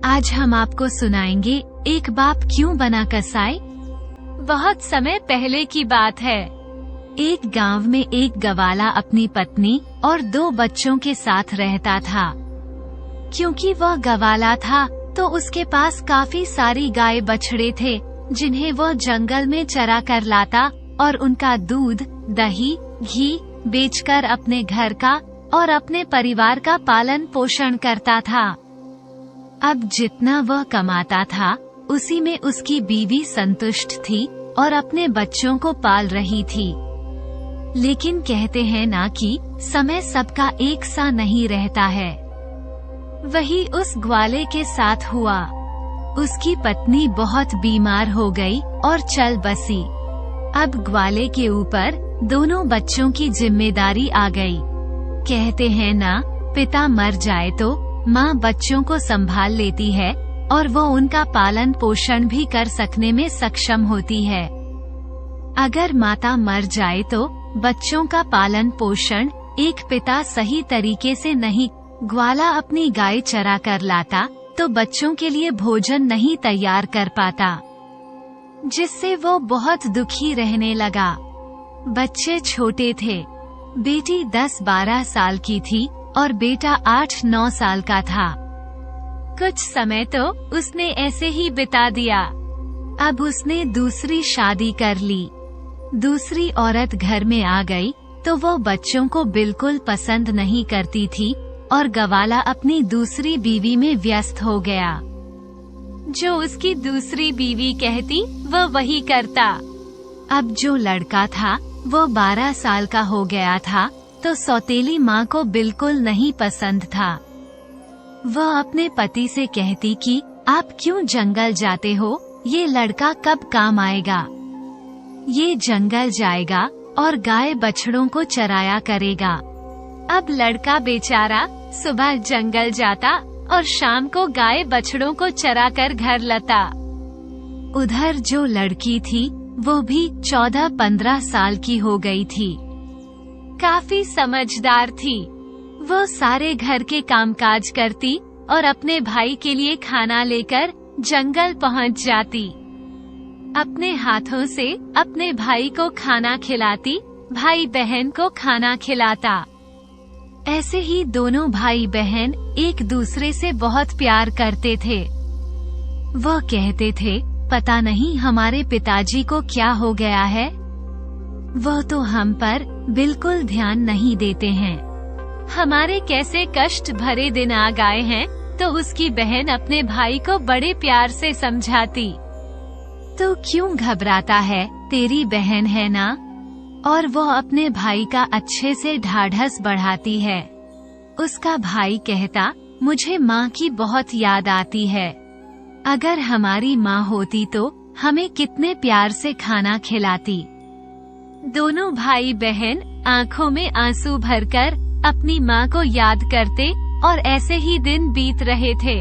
आज हम आपको सुनाएंगे एक बाप क्यों बना कसाई। बहुत समय पहले की बात है। एक गांव में एक गवाला अपनी पत्नी और 2 बच्चों के साथ रहता था। क्योंकि वह गवाला था तो उसके पास काफी सारी गाय बछड़े थे जिन्हें वह जंगल में चरा कर लाता और उनका दूध, दही, घी बेचकर अपने घर का और अपने परिवार का पालन पोषण करता था। अब जितना वह कमाता था उसी में उसकी बीवी संतुष्ट थी और अपने बच्चों को पाल रही थी। लेकिन कहते हैं ना कि समय सबका एक सा नहीं रहता है। वही उस ग्वाले के साथ हुआ। उसकी पत्नी बहुत बीमार हो गई और चल बसी। अब ग्वाले के ऊपर दोनों बच्चों की जिम्मेदारी आ गई। कहते हैं ना, पिता मर जाए तो माँ बच्चों को संभाल लेती है और वो उनका पालन पोषण भी कर सकने में सक्षम होती है। अगर माता मर जाए तो बच्चों का पालन पोषण एक पिता सही तरीके से नहीं, ग्वाला अपनी गाय चरा कर लाता तो बच्चों के लिए भोजन नहीं तैयार कर पाता, जिससे वो बहुत दुखी रहने लगा। बच्चे छोटे थे। बेटी 10-12 साल की थी और बेटा 8-9 साल का था। कुछ समय तो उसने ऐसे ही बिता दिया। अब उसने दूसरी शादी कर ली। दूसरी औरत घर में आ गई तो वो बच्चों को बिल्कुल पसंद नहीं करती थी और गवाला अपनी दूसरी बीवी में व्यस्त हो गया। जो उसकी दूसरी बीवी कहती वह वही करता। अब जो लड़का था वो 12 साल का हो गया था तो सौतेली माँ को बिल्कुल नहीं पसंद था। वह अपने पति से कहती कि आप क्यों जंगल जाते हो, ये लड़का कब काम आएगा। ये जंगल जाएगा और गाय बछड़ों को चराया करेगा। अब लड़का बेचारा सुबह जंगल जाता और शाम को गाय बछड़ों को चरा कर घर लाता। उधर जो लड़की थी वो भी 14-15 साल की हो गई थी। काफी समझदार थी। वो सारे घर के कामकाज करती और अपने भाई के लिए खाना लेकर जंगल पहुंच जाती। अपने हाथों से अपने भाई को खाना खिलाती, भाई बहन को खाना खिलाता। ऐसे ही दोनों भाई बहन एक दूसरे से बहुत प्यार करते थे। वह कहते थे, पता नहीं हमारे पिताजी को क्या हो गया है, वह तो हम पर बिल्कुल ध्यान नहीं देते हैं। हमारे कैसे कष्ट भरे दिन आ गए हैं। तो उसकी बहन अपने भाई को बड़े प्यार से समझाती, तो क्यों घबराता है, तेरी बहन है ना। और वो अपने भाई का अच्छे से ढाढ़स बढ़ाती है। उसका भाई कहता, मुझे माँ की बहुत याद आती है। अगर हमारी माँ होती तो हमें कितने प्यार से खाना खिलाती। दोनों भाई बहन आंखों में आंसू भरकर अपनी माँ को याद करते और ऐसे ही दिन बीत रहे थे।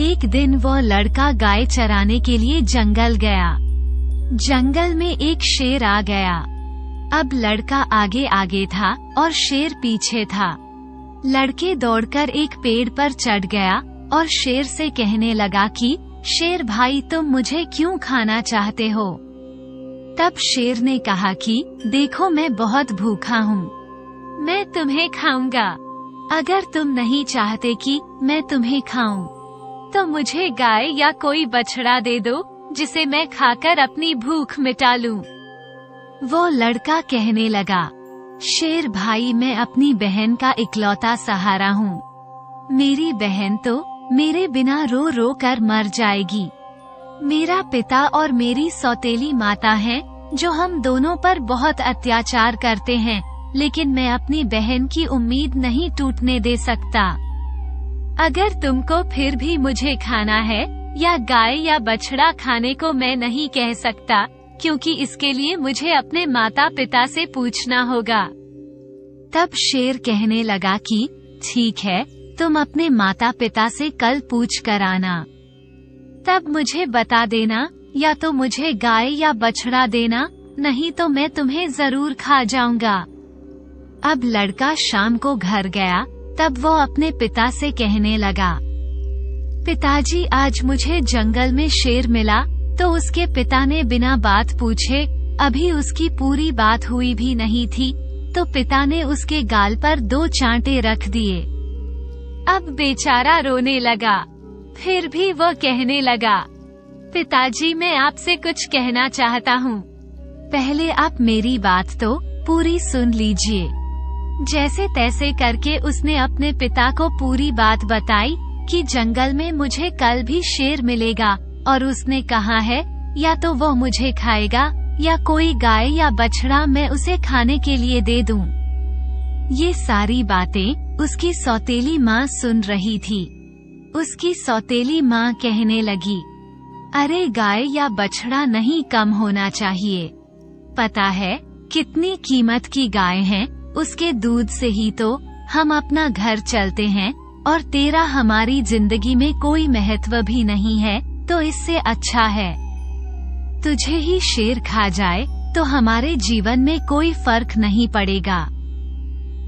एक दिन वो लड़का गाय चराने के लिए जंगल गया। जंगल में एक शेर आ गया। अब लड़का आगे आगे था और शेर पीछे था। लड़के दौड़कर एक पेड़ पर चढ़ गया और शेर से कहने लगा कि शेर भाई, तुम मुझे क्यों खाना चाहते हो। तब शेर ने कहा कि देखो, मैं बहुत भूखा हूँ, मैं तुम्हें खाऊंगा। अगर तुम नहीं चाहते कि मैं तुम्हें खाऊं, तो मुझे गाय या कोई बछड़ा दे दो जिसे मैं खाकर अपनी भूख मिटा लूं। वो लड़का कहने लगा, शेर भाई, मैं अपनी बहन का इकलौता सहारा हूँ। मेरी बहन तो मेरे बिना रो रो कर मर जाएगी। मेरा पिता और मेरी सौतेली माता हैं जो हम दोनों पर बहुत अत्याचार करते हैं, लेकिन मैं अपनी बहन की उम्मीद नहीं टूटने दे सकता। अगर तुमको फिर भी मुझे खाना है या गाय या बछड़ा खाने को मैं नहीं कह सकता, क्योंकि इसके लिए मुझे अपने माता पिता से पूछना होगा। तब शेर कहने लगा कि ठीक है, तुम अपने माता पिता से कल पूछ कर आना। तब मुझे बता देना, या तो मुझे गाय या बछड़ा देना, नहीं तो मैं तुम्हें जरूर खा जाऊंगा। अब लड़का शाम को घर गया। तब वो अपने पिता से कहने लगा, पिताजी, आज मुझे जंगल में शेर मिला। तो उसके पिता ने बिना बात पूछे, अभी उसकी पूरी बात हुई भी नहीं थी, तो पिता ने उसके गाल पर 2 चांटे रख दिए। अब बेचारा रोने लगा। फिर भी वो कहने लगा, पिताजी, मैं आपसे कुछ कहना चाहता हूँ। पहले आप मेरी बात तो पूरी सुन लीजिए। जैसे तैसे करके उसने अपने पिता को पूरी बात बताई कि जंगल में मुझे कल भी शेर मिलेगा और उसने कहा है या तो वो मुझे खाएगा या कोई गाय या बछड़ा मैं उसे खाने के लिए दे दूं। ये सारी बातें उसकी सौतेली माँ सुन रही थी। उसकी सौतेली माँ कहने लगी, अरे गाय या बछड़ा नहीं कम होना चाहिए। पता है कितनी कीमत की गाय है, उसके दूध से ही तो हम अपना घर चलते हैं, और तेरा हमारी जिंदगी में कोई महत्व भी नहीं है, तो इससे अच्छा है तुझे ही शेर खा जाए तो हमारे जीवन में कोई फर्क नहीं पड़ेगा।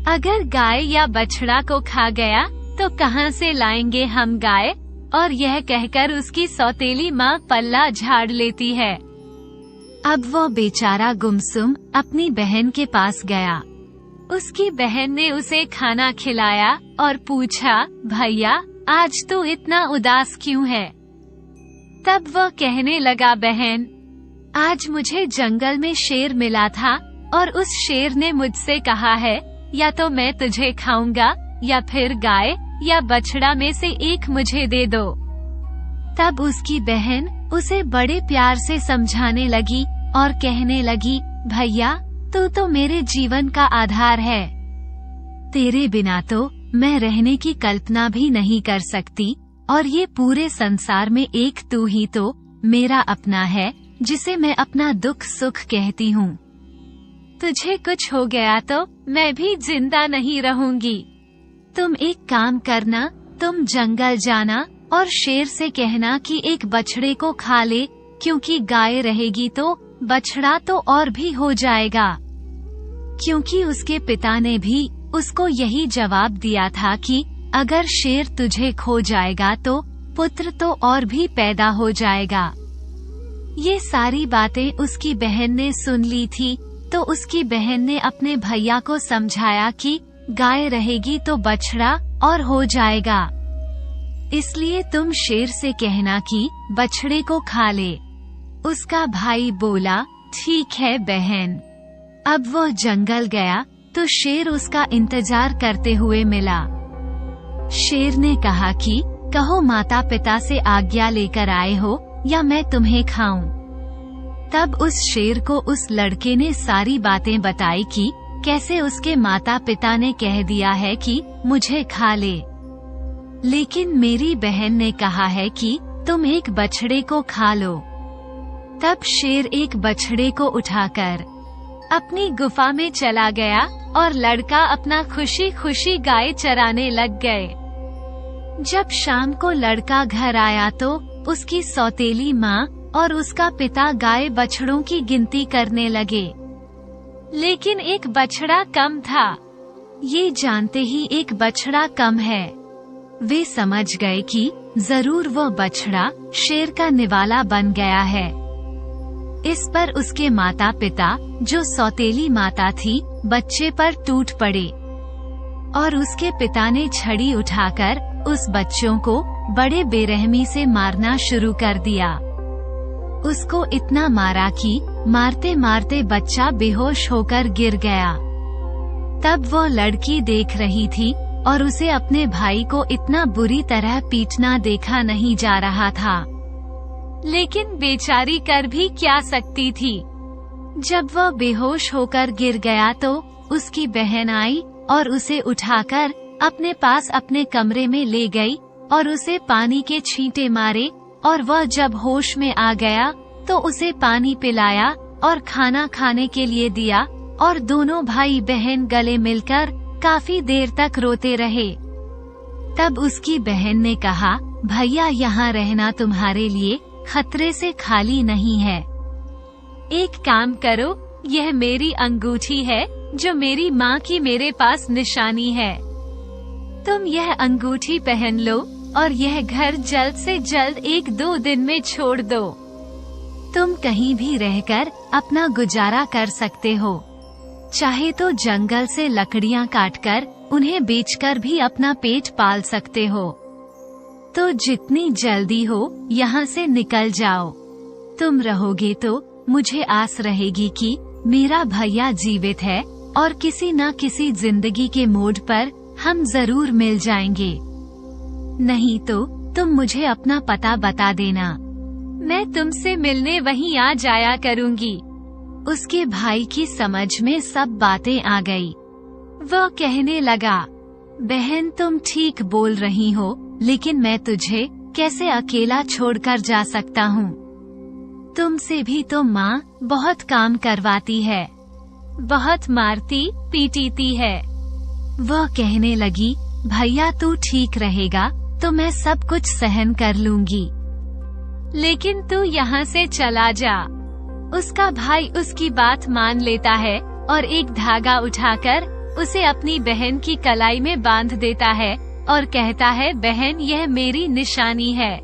अगर गाय या बछड़ा को खा गया तो कहां से लाएंगे हम गाय? और यह कहकर उसकी सौतेली माँ पल्ला झाड़ लेती है। अब वो बेचारा गुमसुम अपनी बहन के पास गया। उसकी बहन ने उसे खाना खिलाया और पूछा, भैया, आज तू इतना उदास क्यों है? तब वो कहने लगा, बहन, आज मुझे जंगल में शेर मिला था और उस शेर ने मुझसे कहा है या तो मैं तुझे खाऊंगा या फिर गाय या बछड़ा में से एक मुझे दे दो। तब उसकी बहन उसे बड़े प्यार से समझाने लगी और कहने लगी, भैया, तू तो मेरे जीवन का आधार है। तेरे बिना तो मैं रहने की कल्पना भी नहीं कर सकती, और ये पूरे संसार में एक तू ही तो मेरा अपना है जिसे मैं अपना दुख सुख कहती हूँ। तुझे कुछ हो गया तो मैं भी जिंदा नहीं रहूंगी। तुम एक काम करना, तुम जंगल जाना और शेर से कहना कि एक बछड़े को खा ले, क्योंकि गाय रहेगी तो बछड़ा तो और भी हो जाएगा। क्योंकि उसके पिता ने भी उसको यही जवाब दिया था कि अगर शेर तुझे खो जाएगा तो पुत्र तो और भी पैदा हो जाएगा। ये सारी बातें उसकी बहन ने सुन ली थी, तो उसकी बहन ने अपने भैया को समझाया कि गाय रहेगी तो बछड़ा और हो जाएगा, इसलिए तुम शेर से कहना कि बछड़े को खा ले। उसका भाई बोला, ठीक है बहन। अब वो जंगल गया तो शेर उसका इंतजार करते हुए मिला। शेर ने कहा कि कहो माता पिता से आज्ञा लेकर आए हो या मैं तुम्हें खाऊं। तब उस शेर को उस लड़के ने सारी बातें बताई कि कैसे उसके माता पिता ने कह दिया है कि मुझे खा ले, लेकिन मेरी बहन ने कहा है कि तुम एक बछड़े को खा लो। तब शेर एक बछड़े को उठाकर अपनी गुफा में चला गया और लड़का अपना खुशी खुशी गाय चराने लग गए। जब शाम को लड़का घर आया तो उसकी सौतेली माँ और उसका पिता गाय बछड़ों की गिनती करने लगे, लेकिन एक बछड़ा कम था। ये जानते ही एक बछड़ा कम है, वे समझ गए कि जरूर वो बछड़ा शेर का निवाला बन गया है। इस पर उसके माता पिता, जो सौतेली माता थी, बच्चे पर टूट पड़े और उसके पिता ने छड़ी उठाकर उस बच्चों को बड़े बेरहमी से मारना शुरू कर दिया। उसको इतना मारा कि मारते मारते बच्चा बेहोश होकर गिर गया। तब वो लड़की देख रही थी और उसे अपने भाई को इतना बुरी तरह पीटना देखा नहीं जा रहा था, लेकिन बेचारी कर भी क्या सकती थी। जब वह बेहोश होकर गिर गया तो उसकी बहन आई और उसे उठाकर अपने पास अपने कमरे में ले गई और उसे पानी के छींटे मारे, और वह जब होश में आ गया तो उसे पानी पिलाया और खाना खाने के लिए दिया, और दोनों भाई बहन गले मिलकर काफी देर तक रोते रहे। तब उसकी बहन ने कहा, भैया, यहाँ रहना तुम्हारे लिए खतरे से खाली नहीं है। एक काम करो, यह मेरी अंगूठी है जो मेरी माँ की मेरे पास निशानी है। तुम यह अंगूठी पहन लो और यह घर जल्द से जल्द 1-2 दिन में छोड़ दो। तुम कहीं भी रहकर अपना गुजारा कर सकते हो। चाहे तो जंगल से लकड़ियां काटकर उन्हें बेचकर भी अपना पेट पाल सकते हो। तो जितनी जल्दी हो यहाँ से निकल जाओ। तुम रहोगे तो मुझे आस रहेगी कि मेरा भैया जीवित है और किसी न किसी जिंदगी के मोड़ पर हम जरूर मिल जाएंगे। नहीं तो तुम मुझे अपना पता बता देना, मैं तुमसे मिलने वहीं आ जाया करूंगी। उसके भाई की समझ में सब बातें आ गई। वह कहने लगा, बहन तुम ठीक बोल रही हो, लेकिन मैं तुझे कैसे अकेला छोड़कर जा सकता हूँ। तुमसे भी तो माँ बहुत काम करवाती है, बहुत मारती पीटीती है। वह कहने लगी, भैया तू ठीक रहेगा तो मैं सब कुछ सहन कर लूंगी, लेकिन तू यहाँ से चला जा। उसका भाई उसकी बात मान लेता है और एक धागा उठाकर उसे अपनी बहन की कलाई में बांध देता है और कहता है, बहन यह मेरी निशानी है।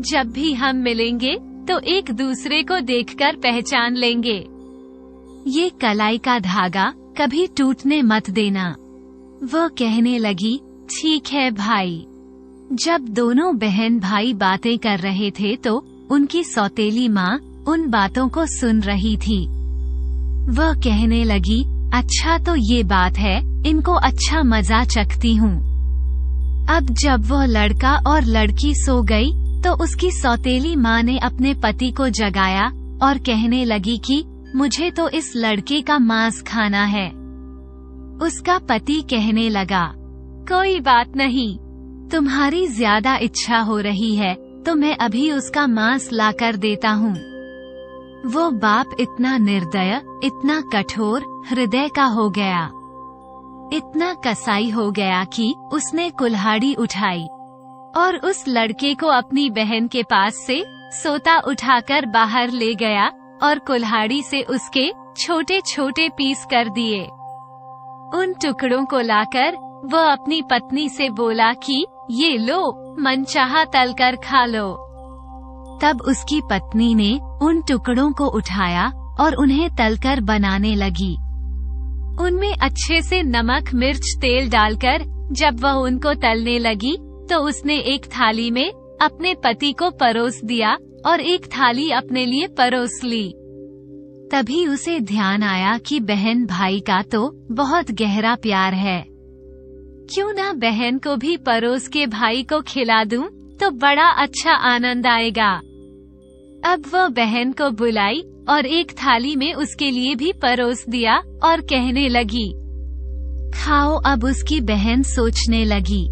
जब भी हम मिलेंगे तो एक दूसरे को देखकर पहचान लेंगे। ये कलाई का धागा कभी टूटने मत देना। वह कहने लगी, ठीक है भाई। जब दोनों बहन भाई बातें कर रहे थे तो उनकी सौतेली माँ उन बातों को सुन रही थी। वह कहने लगी, अच्छा तो ये बात है, इनको अच्छा मजा चखती हूँ। अब जब वह लड़का और लड़की सो गई तो उसकी सौतेली माँ ने अपने पति को जगाया और कहने लगी कि मुझे तो इस लड़के का मांस खाना है। उसका पति कहने लगा, कोई बात नहीं, तुम्हारी ज्यादा इच्छा हो रही है तो मैं अभी उसका मांस लाकर देता हूँ। वो बाप इतना निर्दय, इतना कठोर हृदय का हो गया, इतना कसाई हो गया कि उसने कुल्हाड़ी उठाई और उस लड़के को अपनी बहन के पास से सोता उठाकर बाहर ले गया और कुल्हाड़ी से उसके छोटे छोटे पीस कर दिए। उन टुकड़ों को लाकर वह अपनी पत्नी से बोला कि ये लो, मनचाहा तलकर खा लो। तब उसकी पत्नी ने उन टुकड़ों को उठाया और उन्हें तलकर बनाने लगी। उनमें अच्छे से नमक मिर्च तेल डालकर जब वह उनको तलने लगी तो उसने एक थाली में अपने पति को परोस दिया और एक थाली अपने लिए परोस ली। तभी उसे ध्यान आया कि बहन भाई का तो बहुत गहरा प्यार है, क्यों ना बहन को भी परोस के भाई को खिला दूं तो बड़ा अच्छा आनंद आएगा। अब वह बहन को बुलाई और एक थाली में उसके लिए भी परोस दिया और कहने लगी, खाओ। अब उसकी बहन सोचने लगी,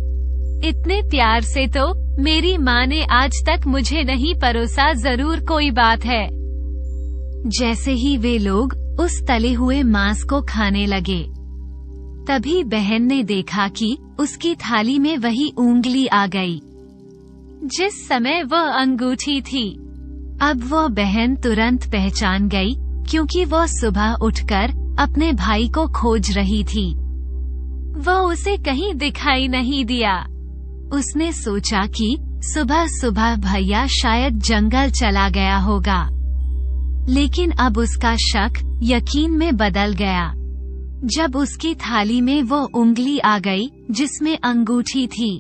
इतने प्यार से तो मेरी माँ ने आज तक मुझे नहीं परोसा, जरूर कोई बात है। जैसे ही वे लोग उस तले हुए मांस को खाने लगे, तभी बहन ने देखा कि उसकी थाली में वही उंगली आ गई जिस समय वह अंगूठी थी। अब वह बहन तुरंत पहचान गई, क्योंकि वह सुबह उठकर अपने भाई को खोज रही थी। वह उसे कहीं दिखाई नहीं दिया। उसने सोचा कि सुबह सुबह भैया शायद जंगल चला गया होगा, लेकिन अब उसका शक यकीन में बदल गया जब उसकी थाली में वो उंगली आ गई जिसमें अंगूठी थी।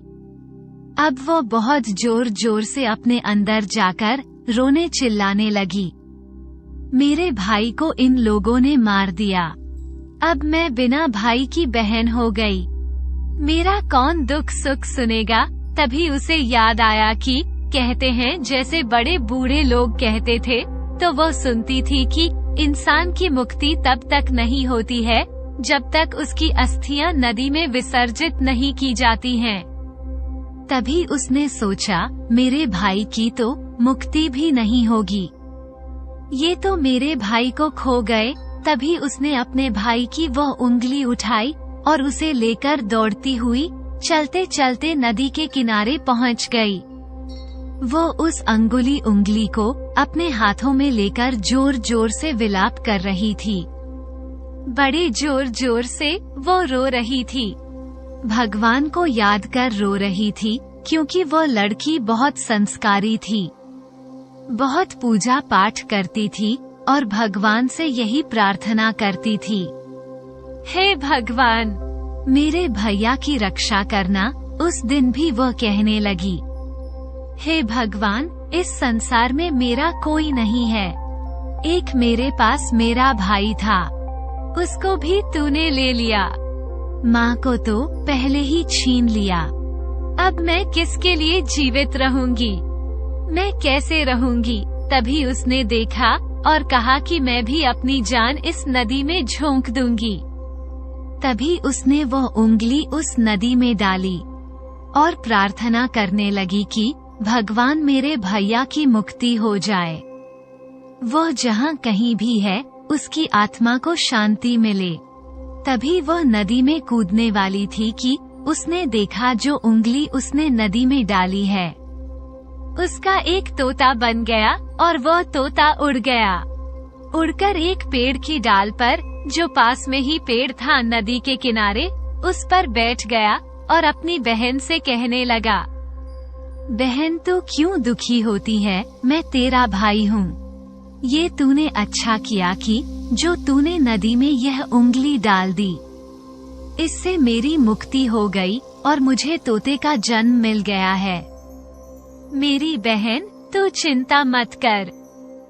अब वो बहुत जोर जोर से अपने अंदर जाकर रोने चिल्लाने लगी, मेरे भाई को इन लोगों ने मार दिया, अब मैं बिना भाई की बहन हो गई, मेरा कौन दुख सुख सुनेगा। तभी उसे याद आया कि कहते हैं जैसे बड़े बूढ़े लोग कहते थे, तो वो सुनती थी कि इंसान की मुक्ति तब तक नहीं होती है जब तक उसकी अस्थियां नदी में विसर्जित नहीं की जाती हैं। तभी उसने सोचा, मेरे भाई की तो मुक्ति भी नहीं होगी, ये तो मेरे भाई को खो गए। तभी उसने अपने भाई की वह उंगली उठाई और उसे लेकर दौड़ती हुई चलते चलते नदी के किनारे पहुंच गई। वो उस उंगली को अपने हाथों में लेकर जोर जोर से विलाप कर रही थी। बड़े जोर जोर से वो रो रही थी, भगवान को याद कर रो रही थी क्योंकि वो लड़की बहुत संस्कारी थी, बहुत पूजा पाठ करती थी और भगवान से यही प्रार्थना करती थी, हे भगवान, मेरे भैया की रक्षा करना। उस दिन भी वह कहने लगी, हे भगवान, इस संसार में मेरा कोई नहीं है। एक मेरे पास मेरा भाई था, उसको भी तूने ले लिया। माँ को तो पहले ही छीन लिया। अब मैं किसके लिए जीवित रहूंगी? मैं कैसे रहूंगी? तभी उसने देखा और कहा कि मैं भी अपनी जान इस नदी में झोंक दूंगी। तभी उसने वह उंगली उस नदी में डाली और प्रार्थना करने लगी कि भगवान मेरे भैया की मुक्ति हो जाए। वह जहाँ कहीं भी है उसकी आत्मा को शांति मिले। तभी वह नदी में कूदने वाली थी कि उसने देखा जो उंगली उसने नदी में डाली है उसका एक तोता बन गया और वह तोता उड़ गया। उड़कर एक पेड़ की डाल पर, जो पास में ही पेड़ था नदी के किनारे, उस पर बैठ गया और अपनी बहन से कहने लगा, बहन तू क्यों दुखी होती है? मैं तेरा भाई हूँ। ये तूने अच्छा किया कि जो तूने नदी में यह उंगली डाल दी। इससे मेरी मुक्ति हो गई और मुझे तोते का जन्म मिल गया है। मेरी बहन, तू चिंता मत कर,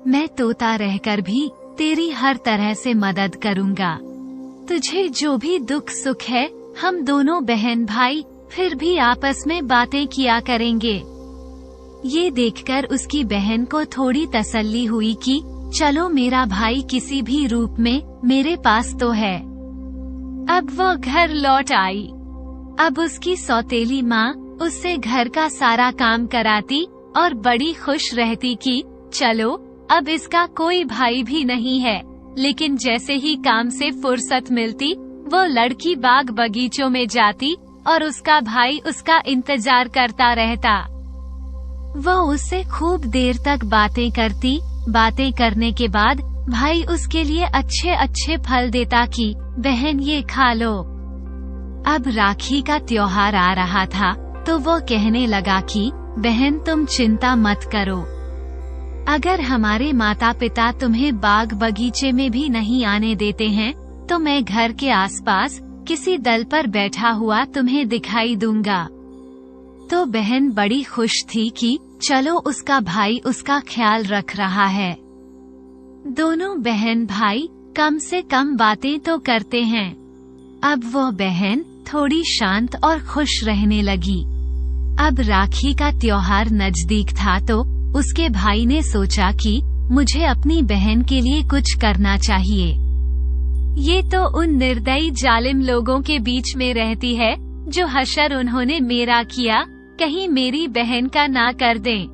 मैं तोता रहकर भी तेरी हर तरह से मदद करूँगा। तुझे जो भी दुख सुख है, हम दोनों बहन भाई फिर भी आपस में बातें किया करेंगे। ये देखकर उसकी बहन को थोड़ी तसल्ली हुई कि चलो मेरा भाई किसी भी रूप में मेरे पास तो है। अब वो घर लौट आई। अब उसकी सौतेली माँ उससे घर का सारा काम कराती और बड़ी खुश रहती कि चलो अब इसका कोई भाई भी नहीं है। लेकिन जैसे ही काम से फुर्सत मिलती, वो लड़की बाग बगीचों में जाती और उसका भाई उसका इंतजार करता रहता। वो उससे खूब देर तक बातें करती। बातें करने के बाद भाई उसके लिए अच्छे अच्छे फल देता कि बहन ये खा लो। अब राखी का त्योहार आ रहा था तो वो कहने लगा कि बहन तुम चिंता मत करो। अगर हमारे माता पिता तुम्हें बाग बगीचे में भी नहीं आने देते हैं तो मैं घर के आसपास किसी दल पर बैठा हुआ तुम्हें दिखाई दूंगा। तो बहन बड़ी खुश थी कि चलो उसका भाई उसका ख्याल रख रहा है। दोनों बहन भाई कम से कम बातें तो करते हैं। अब वो बहन थोड़ी शांत और खुश रहने लगी। अब राखी का त्योहार नजदीक था तो उसके भाई ने सोचा कि मुझे अपनी बहन के लिए कुछ करना चाहिए। ये तो उन निर्दयी जालिम लोगों के बीच में रहती है जो हशर उन्होंने मेरा किया, कहीं मेरी बहन का ना कर दें।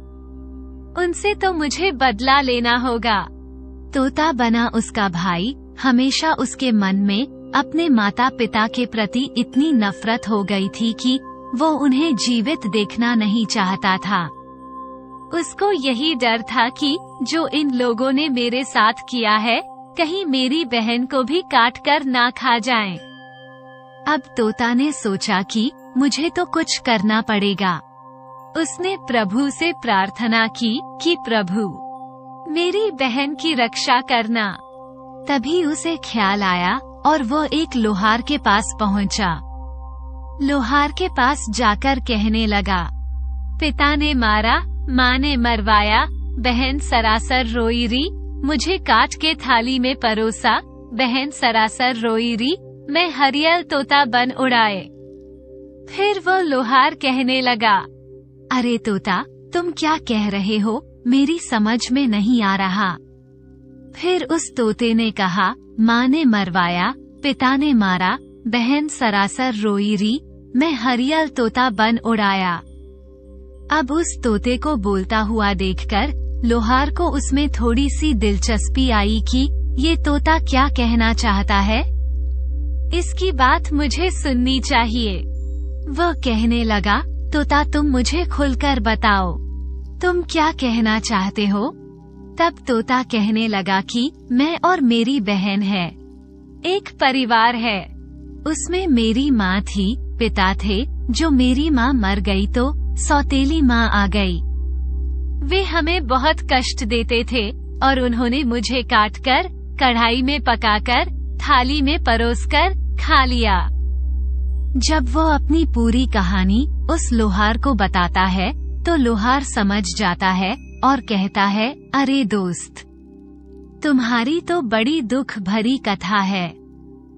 उनसे तो मुझे बदला लेना होगा। तोता बना उसका भाई हमेशा उसके मन में अपने माता पिता के प्रति इतनी नफरत हो गई थी कि वो उन्हें जीवित देखना नहीं चाहता था। उसको यही डर था कि जो इन लोगों ने मेरे साथ किया है, कहीं मेरी बहन को भी काट कर ना खा जाएं। अब तोता ने सोचा कि मुझे तो कुछ करना पड़ेगा। उसने प्रभु से प्रार्थना की कि प्रभु मेरी बहन की रक्षा करना। तभी उसे ख्याल आया और वो एक लोहार के पास पहुंचा। लोहार के पास जाकर कहने लगा, पिता ने मारा, माँ ने मरवाया, बहन सरासर रोई री, मुझे काट के थाली में परोसा, बहन सरासर रोई री, मैं हरियल तोता बन उड़ाए। फिर वो लोहार कहने लगा, अरे तोता तुम क्या कह रहे हो, मेरी समझ में नहीं आ रहा। फिर उस तोते ने कहा, माँ ने मरवाया, पिता ने मारा, बहन सरासर रोई री, मैं हरियल तोता बन उड़ाया। अब उस तोते को बोलता हुआ देखकर लोहार को उसमें थोड़ी सी दिलचस्पी आई कि ये तोता क्या कहना चाहता है, इसकी बात मुझे सुननी चाहिए। वह कहने लगा, तोता तुम मुझे खुलकर बताओ, तुम क्या कहना चाहते हो? तब तोता कहने लगा कि मैं और मेरी बहन है, एक परिवार है। उसमें मेरी माँ थी, पिता थे। जो मेरी माँ मर गई तो सौतेली माँ आ गई। वे हमें बहुत कष्ट देते थे और उन्होंने मुझे काटकर, कढ़ाई में पकाकर, थाली में परोसकर खा लिया। जब वो अपनी पूरी कहानी उस लोहार को बताता है तो लोहार समझ जाता है और कहता है, अरे दोस्त, तुम्हारी तो बड़ी दुख भरी कथा है।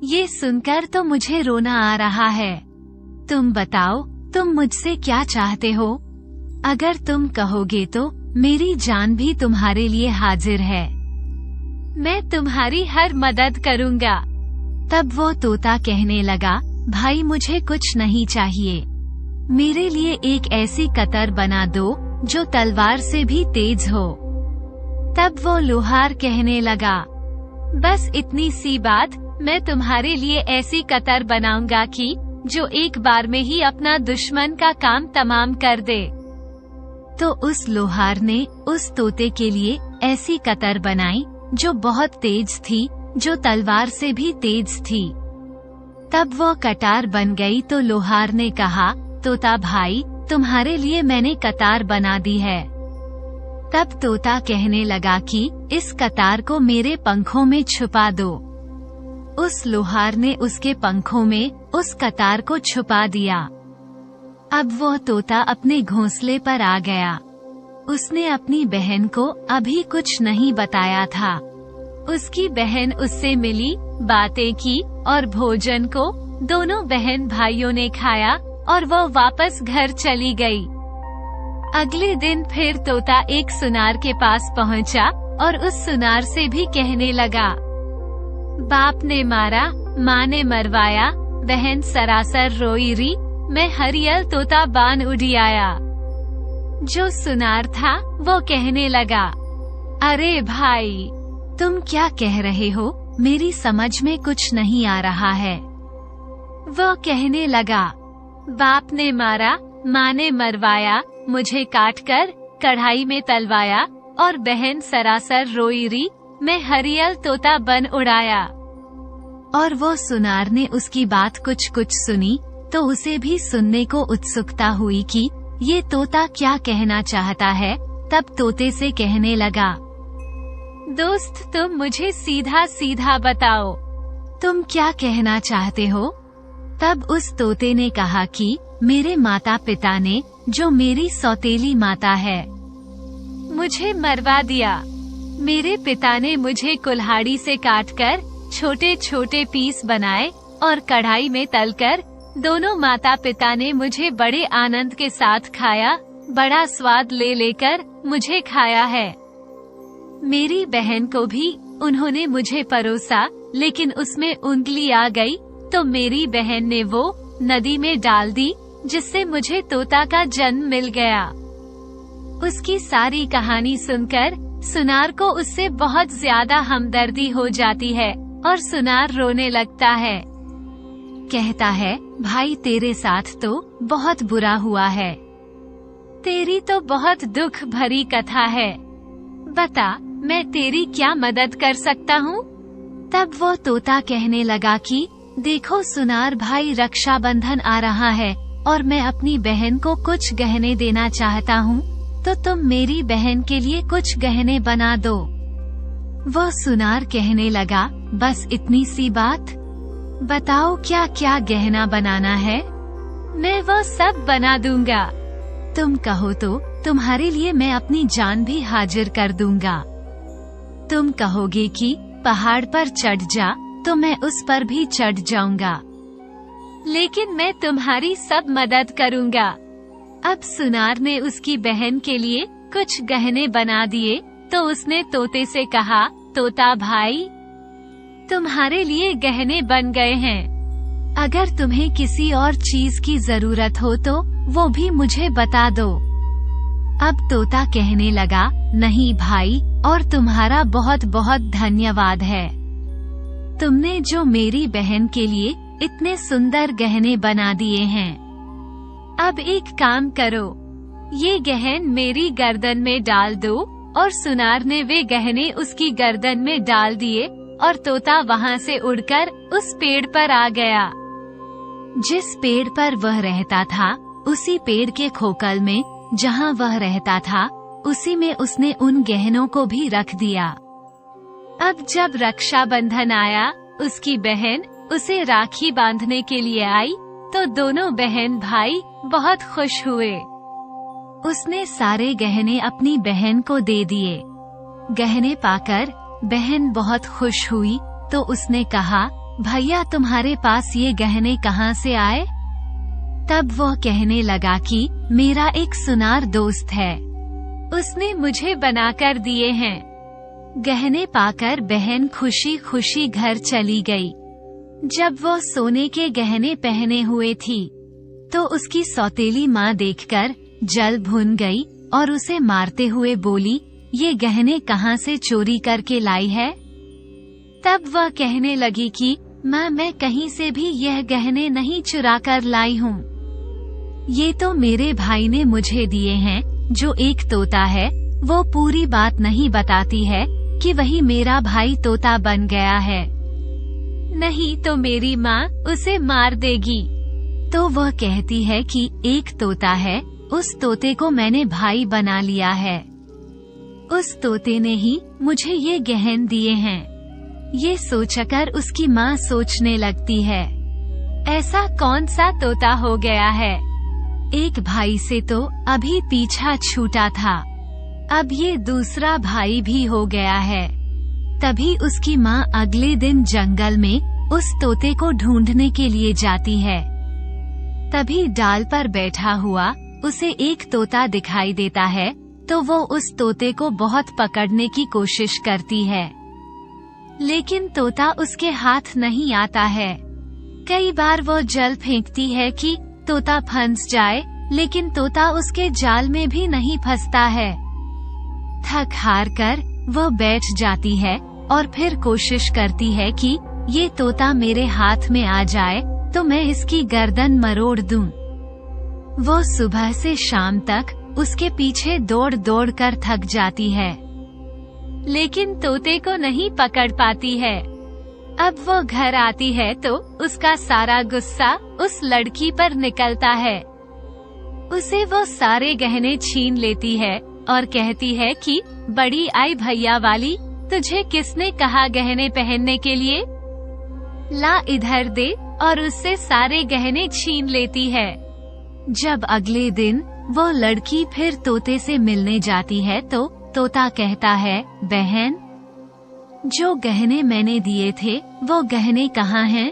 ये सुनकर तो मुझे रोना आ रहा है। तुम बताओ, तुम मुझसे क्या चाहते हो? अगर तुम कहोगे तो मेरी जान भी तुम्हारे लिए हाजिर है। मैं तुम्हारी हर मदद करूँगा। तब वो तोता कहने लगा, भाई मुझे कुछ नहीं चाहिए। मेरे लिए एक ऐसी कतर बना दो जो तलवार से भी तेज हो। तब वो लोहार कहने लगा, बस इतनी सी बात, मैं तुम्हारे लिए ऐसी कतर बनाऊंगा कि जो एक बार में ही अपना दुश्मन का काम तमाम कर दे। तो उस लोहार ने उस तोते के लिए ऐसी कतर बनाई जो बहुत तेज थी, जो तलवार से भी तेज थी। तब वो कटार बन गई तो लोहार ने कहा, तोता भाई, तुम्हारे लिए मैंने कतार बना दी है। तब तोता कहने लगा कि इस कतार को मेरे पंखों में छुपा दो। उस लोहार ने उसके पंखों में उस कतार को छुपा दिया। अब वो तोता अपने घोंसले पर आ गया। उसने अपनी बहन को अभी कुछ नहीं बताया था। उसकी बहन उससे मिली, बातें की और भोजन को दोनों बहन भाइयों ने खाया और वो वापस घर चली गई। अगले दिन फिर तोता एक सुनार के पास पहुंचा और उस सुनार से भी कहने लगा, बाप ने मारा, माँ ने मरवाया, बहन सरासर रोई री, मैं हरियल तोता बान उड़ी आया। जो सुनार था वो कहने लगा, अरे भाई, तुम क्या कह रहे हो? मेरी समझ में कुछ नहीं आ रहा है। वो कहने लगा, बाप ने मारा, माँ ने मरवाया, मुझे काटकर कढ़ाई में तलवाया और बहन सरासर रोई री, मैं हरियल तोता बन उड़ाया। और वो सुनार ने उसकी बात कुछ कुछ सुनी तो उसे भी सुनने को उत्सुकता हुई कि ये तोता क्या कहना चाहता है। तब तोते से कहने लगा, दोस्त, तुम मुझे सीधा सीधा बताओ, तुम क्या कहना चाहते हो? तब उस तोते ने कहा कि मेरे माता पिता ने, जो मेरी सौतेली माता है, मुझे मरवा दिया। मेरे पिता ने मुझे कुल्हाड़ी से काटकर छोटे छोटे पीस बनाए और कढ़ाई में तलकर दोनों माता पिता ने मुझे बड़े आनंद के साथ खाया, बड़ा स्वाद ले लेकर मुझे खाया है। मेरी बहन को भी उन्होंने मुझे परोसा, लेकिन उसमें उंगली आ गई तो मेरी बहन ने वो नदी में डाल दी, जिससे मुझे तोता का जन्म मिल गया। उसकी सारी कहानी सुनकर सुनार को उससे बहुत ज्यादा हमदर्दी हो जाती है और सुनार रोने लगता है। कहता है, भाई तेरे साथ तो बहुत बुरा हुआ है। तेरी तो बहुत दुख भरी कथा है। बता, मैं तेरी क्या मदद कर सकता हूँ? तब वो तोता कहने लगा कि देखो सुनार भाई, रक्षाबंधन आ रहा है और मैं अपनी बहन को कुछ गहने देना चाहता हूँ, तो तुम मेरी बहन के लिए कुछ गहने बना दो। वो सुनार कहने लगा, बस इतनी सी बात? बताओ क्या क्या गहना बनाना है, मैं वो सब बना दूंगा। तुम कहो तो तुम्हारे लिए मैं अपनी जान भी हाजिर कर दूंगा। तुम कहोगे कि पहाड़ पर चढ़ जा, तो मैं उस पर भी चढ़ जाऊंगा, लेकिन मैं तुम्हारी सब मदद करूंगा। अब सुनार ने उसकी बहन के लिए कुछ गहने बना दिए तो उसने तोते से कहा, तोता भाई, तुम्हारे लिए गहने बन गए हैं। अगर तुम्हें किसी और चीज की जरूरत हो तो वो भी मुझे बता दो। अब तोता कहने लगा, नहीं भाई, और तुम्हारा बहुत बहुत धन्यवाद है। तुमने जो मेरी बहन के लिए इतने सुंदर गहने बना दिए हैं। अब एक काम करो, ये गहन मेरी गर्दन में डाल दो। और सुनार ने वे गहने उसकी गर्दन में डाल दिए और तोता वहाँ से उड़कर उस पेड़ पर आ गया। जिस पेड़ पर वह रहता था उसी पेड़ के खोखल में जहाँ वह रहता था, उसी में उसने उन गहनों को भी रख दिया। अब जब रक्षाबंधन आया, उसकी बहन उसे राखी बांधने के लिए आई तो दोनों बहन भाई बहुत खुश हुए। उसने सारे गहने अपनी बहन को दे दिए। गहने पाकर बहन बहुत खुश हुई तो उसने कहा, भैया तुम्हारे पास ये गहने कहाँ से आए? तब वह कहने लगा कि मेरा एक सुनार दोस्त है, उसने मुझे बनाकर दिए हैं। गहने पाकर बहन खुशी खुशी घर चली गई। जब वह सोने के गहने पहने हुए थी तो उसकी सौतेली माँ देखकर जल भुन गई और उसे मारते हुए बोली, ये गहने कहाँ से चोरी करके लाई है? तब वह कहने लगी कि माँ, मैं कहीं से भी यह गहने नहीं चुरा कर लाई हूँ। ये तो मेरे भाई ने मुझे दिए हैं। जो एक तोता है वो पूरी बात नहीं बताती है कि वही मेरा भाई तोता बन गया है, नहीं तो मेरी माँ उसे मार देगी। तो वह कहती है कि एक तोता है, उस तोते को मैंने भाई बना लिया है। उस तोते ने ही मुझे ये गहने दिए हैं। ये सोचकर उसकी माँ सोचने लगती है, ऐसा कौन सा तोता हो गया है? एक भाई से तो अभी पीछा छूटा था, अब ये दूसरा भाई भी हो गया है। तभी उसकी माँ अगले दिन जंगल में उस तोते को ढूंढने के लिए जाती है। तभी डाल पर बैठा हुआ उसे एक तोता दिखाई देता है तो वो उस तोते को बहुत पकड़ने की कोशिश करती है, लेकिन तोता उसके हाथ नहीं आता है। कई बार वो जल फेंकती है कि तोता फंस जाए, लेकिन तोता उसके जाल में भी नहीं फंसता है। थक हार कर वो बैठ जाती है और फिर कोशिश करती है कि ये तोता मेरे हाथ में आ जाए तो मैं इसकी गर्दन मरोड़ दूं। वो सुबह से शाम तक उसके पीछे दौड़ दौड़ कर थक जाती है, लेकिन तोते को नहीं पकड़ पाती है। अब वो घर आती है तो उसका सारा गुस्सा उस लड़की पर निकलता है। उसे वो सारे गहने छीन लेती है और कहती है कि बड़ी आई भैया वाली, तुझे किसने कहा गहने पहनने के लिए? ला इधर दे, और उससे सारे गहने छीन लेती है। जब अगले दिन वो लड़की फिर तोते से मिलने जाती है तो तोता कहता है, बहन, जो गहने मैंने दिए थे वो गहने कहाँ हैं?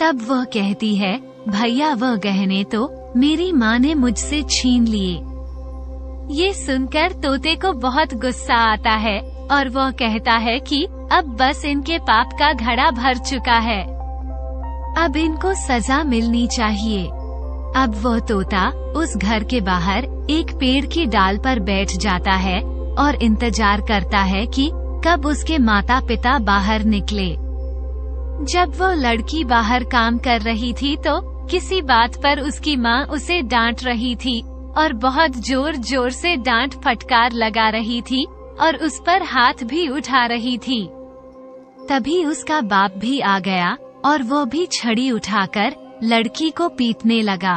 तब वह कहती है, भैया वह गहने तो मेरी माँ ने मुझसे छीन लिए। ये सुनकर तोते को बहुत गुस्सा आता है और वह कहता है कि अब बस इनके पाप का घड़ा भर चुका है, अब इनको सजा मिलनी चाहिए। अब वह तोता उस घर के बाहर एक पेड़ की डाल पर बैठ जाता है और इंतजार करता है कि कब उसके माता पिता बाहर निकले। जब वो लड़की बाहर काम कर रही थी तो किसी बात पर उसकी माँ उसे डांट रही थी और बहुत जोर जोर से डांट फटकार लगा रही थी और उस पर हाथ भी उठा रही थी। तभी उसका बाप भी आ गया और वो भी छड़ी उठाकर लड़की को पीटने लगा।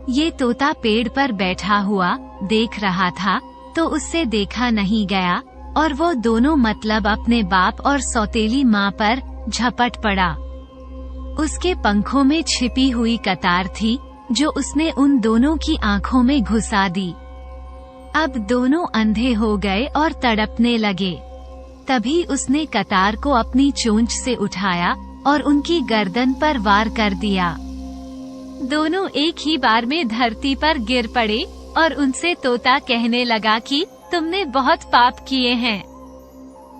ये तोता पेड़ पर बैठा हुआ देख रहा था तो उससे देखा नहीं गया और वो दोनों मतलब अपने बाप और सौतेली माँ पर झपट पड़ा। उसके पंखों में छिपी हुई कतार थी जो उसने उन दोनों की आंखों में घुसा दी। अब दोनों अंधे हो गए और तड़पने लगे। तभी उसने कतार को अपनी चोंच से उठाया और उनकी गर्दन पर वार कर दिया। दोनों एक ही बार में धरती पर गिर पड़े और उनसे तोता कहने लगा कि तुमने बहुत पाप किए हैं,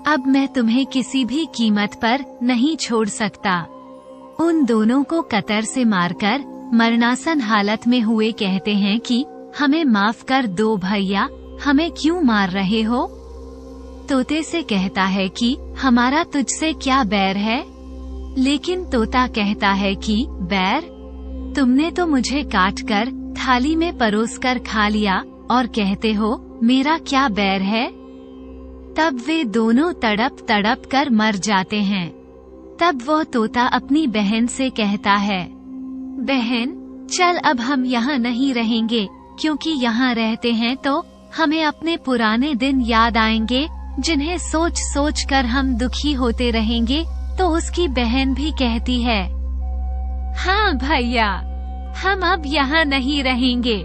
अब मैं तुम्हें किसी भी कीमत पर नहीं छोड़ सकता। उन दोनों को कतर से मारकर मरणासन हालत में हुए कहते हैं कि हमें माफ कर दो भैया, हमें क्यों मार रहे हो? तोते से कहता है कि हमारा तुझसे क्या बैर है? लेकिन तोता कहता है कि बैर, तुमने तो मुझे काटकर थाली में परोसकर खा लिया और कहते हो मेरा क्या बैर है? तब वे दोनों तड़प तड़प कर मर जाते हैं। तब वो तोता अपनी बहन से कहता है, बहन चल अब हम यहाँ नहीं रहेंगे, क्योंकि यहाँ रहते हैं तो हमें अपने पुराने दिन याद आएंगे, जिन्हें सोच सोच कर हम दुखी होते रहेंगे। तो उसकी बहन भी कहती है, हाँ भैया, हम अब यहाँ नहीं रहेंगे।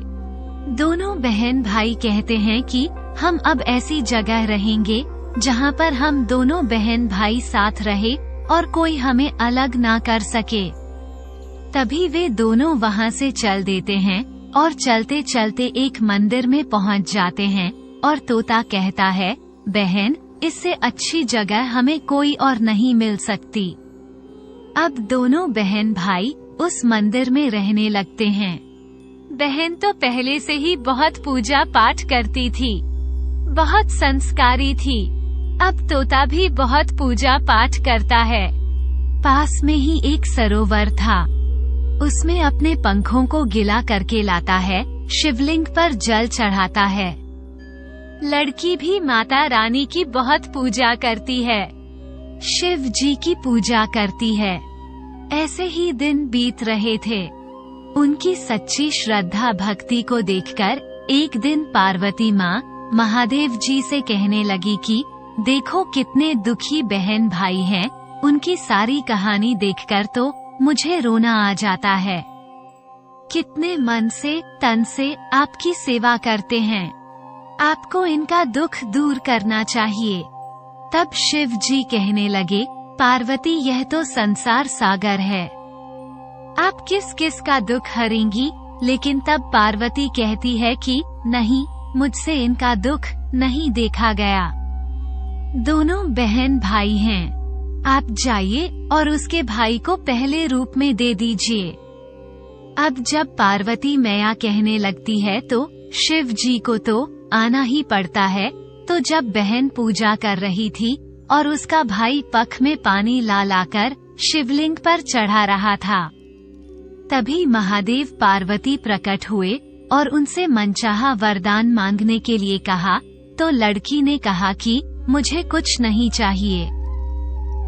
दोनों बहन भाई कहते हैं कि हम अब ऐसी जगह रहेंगे जहाँ पर हम दोनों बहन भाई साथ रहे और कोई हमें अलग ना कर सके। तभी वे दोनों वहाँ से चल देते हैं और चलते चलते एक मंदिर में पहुँच जाते हैं और तोता कहता है, बहन, इससे अच्छी जगह हमें कोई और नहीं मिल सकती। अब दोनों बहन भाई उस मंदिर में रहने लगते हैं। बहन तो पहले से ही बहुत पूजा पाठ करती थी, बहुत संस्कारी थी। अब तोता भी बहुत पूजा पाठ करता है। पास में ही एक सरोवर था, उसमें अपने पंखों को गिला करके लाता है, शिवलिंग पर जल चढ़ाता है। लड़की भी माता रानी की बहुत पूजा करती है, शिव जी की पूजा करती है। ऐसे ही दिन बीत रहे थे। उनकी सच्ची श्रद्धा भक्ति को देखकर एक दिन पार्वती माँ महादेव जी से कहने लगी कि देखो कितने दुखी बहन भाई हैं, उनकी सारी कहानी देखकर तो मुझे रोना आ जाता है। कितने मन से तन से आपकी सेवा करते हैं, आपको इनका दुख दूर करना चाहिए। तब शिव जी कहने लगे, पार्वती, यह तो संसार सागर है, आप किस किस का दुख हरेंगी। लेकिन तब पार्वती कहती है कि नहीं, मुझसे इनका दुख नहीं देखा गया। दोनों बहन भाई हैं, आप जाइए और उसके भाई को पहले रूप में दे दीजिए। अब जब पार्वती मैया कहने लगती है तो शिव जी को तो आना ही पड़ता है। तो जब बहन पूजा कर रही थी और उसका भाई पख में पानी ला लाकर शिवलिंग पर चढ़ा रहा था, तभी महादेव पार्वती प्रकट हुए और उनसे मनचाहा वरदान मांगने के लिए कहा। तो लड़की ने कहा कि मुझे कुछ नहीं चाहिए,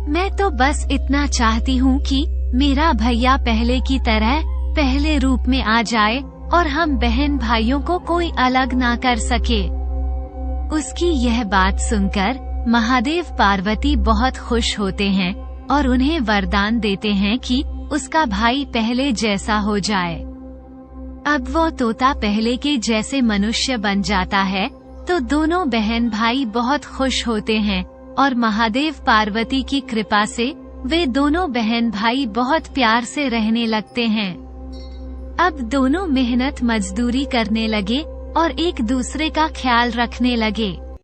मैं तो बस इतना चाहती हूँ कि मेरा भैया पहले की तरह पहले रूप में आ जाए और हम बहन भाइयों को कोई अलग ना कर सके। उसकी यह बात सुनकर महादेव पार्वती बहुत खुश होते हैं और उन्हें वरदान देते हैं कि उसका भाई पहले जैसा हो जाए। अब वो तोता पहले के जैसे मनुष्य बन जाता है। तो दोनों बहन भाई बहुत खुश होते हैं और महादेव पार्वती की कृपा से वे दोनों बहन भाई बहुत प्यार से रहने लगते हैं। अब दोनों मेहनत मजदूरी करने लगे और एक दूसरे का ख्याल रखने लगे।